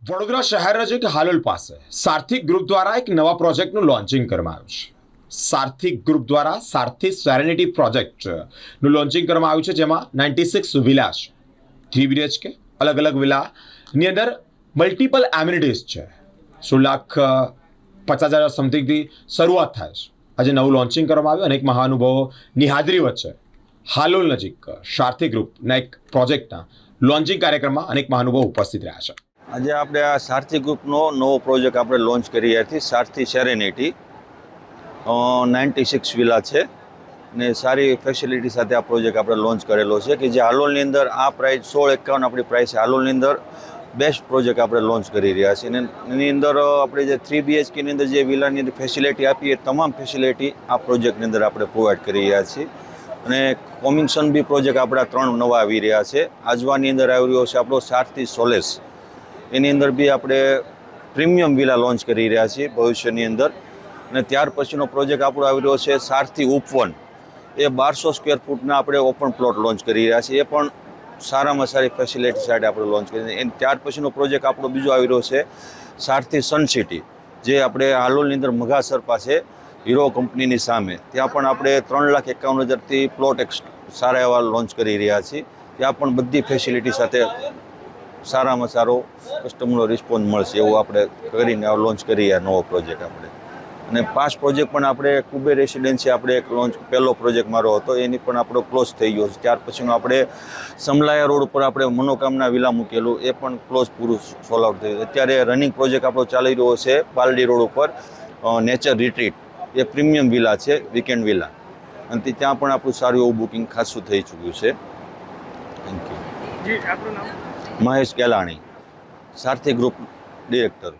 વડોદરા શહેર નજીક હાલોલ પાસે સાર્થિક ગ્રુપ દ્વારા એક નવા પ્રોજેક્ટનું લોન્ચિંગ કરવામાં આવ્યું છે। સાર્થિક ગ્રુપ દ્વારા સારથી સેરેનિટી પ્રોજેક્ટનું લોન્ચિંગ કરવામાં આવ્યું છે, જેમાં 96 વિલા છે, 3 BHK અલગ અલગ વિલાની અંદર મલ્ટિપલ એમ્યુનિટીઝ છે। 16,50,000 સમથિંગથી શરૂઆત થાય છે। આજે નવું લોન્ચિંગ કરવામાં આવ્યું। અનેક મહાનુભાવોની હાજરી વચ્ચે હાલોલ નજીક સાર્થિક ગ્રુપના એક પ્રોજેક્ટના લોન્ચિંગ કાર્યક્રમમાં અનેક મહાનુભાવો ઉપસ્થિત રહ્યા છે। આજે આપણે આ સારથી ગ્રુપનો નવો પ્રોજેક્ટ આપણે લોન્ચ કરી રહ્યા છીએ। સારથી સેરેનિટી 96 વિલા છે ને સારી ફેસિલિટી સાથે આ પ્રોજેક્ટ આપણે લોન્ચ કરેલો છે કે જે હાલોલની અંદર આ પ્રાઇસ 1651 આપણી પ્રાઇસ છે। હાલોલની અંદર બેસ્ટ પ્રોજેક્ટ આપણે લોન્ચ કરી રહ્યા છીએ અને એની અંદર આપણે જે 3 BHKની અંદર જે વિલાની અંદર ફેસિલિટી આપી એ તમામ ફેસિલિટી આ પ્રોજેક્ટની અંદર આપણે પ્રોવાઈડ કરી રહ્યા છીએ। અને કોમિંગસન બી પ્રોજેક્ટ આપણા 3 નવા આવી રહ્યા છે। આજવાની અંદર આવી રહ્યો છે આપણો સારથી સોલેસ, એની અંદર બી આપણે પ્રીમિયમ વિલા લોન્ચ કરી રહ્યા છીએ ભવિષ્યની અંદર। અને ત્યાર પછીનો પ્રોજેક્ટ આપણો આવી રહ્યો છે સારથી ઉપવન, એ 1200 સ્ક્વેર ફૂટના આપણે ઓપન પ્લોટ લોન્ચ કરી રહ્યા છીએ। એ પણ સારામાં સારી ફેસિલિટી સાથે આપણે લોન્ચ કરી એ ત્યાર પછીનો પ્રોજેક્ટ આપણો બીજો આવી રહ્યો છે સારથી સન સિટી, જે આપણે હાલોલની અંદર મઘાસર પાસે હીરો કંપનીની સામે, ત્યાં પણ આપણે 3,51,000થી પ્લોટ સારા એવા લોન્ચ કરી રહ્યા છીએ। ત્યાં પણ બધી ફેસિલિટી સાથે સારામાં સારો કસ્ટમરનો રિસ્પોન્સ મળશે એવું આપણે કરીને લોન્ચ કરીએ નવો પ્રોજેક્ટ આપણે। અને 5 પ્રોજેક્ટ પણ આપણે કુબેર રેસિડેન્સી આપણે એક લોન્ચ પહેલો પ્રોજેક્ટ મારો હતો, એની પણ આપણો ક્લોઝ થઈ ગયો છે। ત્યાર પછીનો આપણે સમલાયા રોડ ઉપર આપણે મનોકામના વિલા મૂકેલું, એ પણ ક્લોઝ પૂરું સોલ્વ આઉટ થયું। અત્યારે રનિંગ પ્રોજેક્ટ આપણો ચાલી રહ્યો છે પાલડી રોડ ઉપર નેચર રિટ્રીટ, એ પ્રીમિયમ વિલા છે, વીકેન્ડ વિલા, અને ત્યાં પણ આપણું સારું એવું બુકિંગ ખાસું થઈ ચૂક્યું છે। Thank you. Mahesh Gelani, Sarathi group director.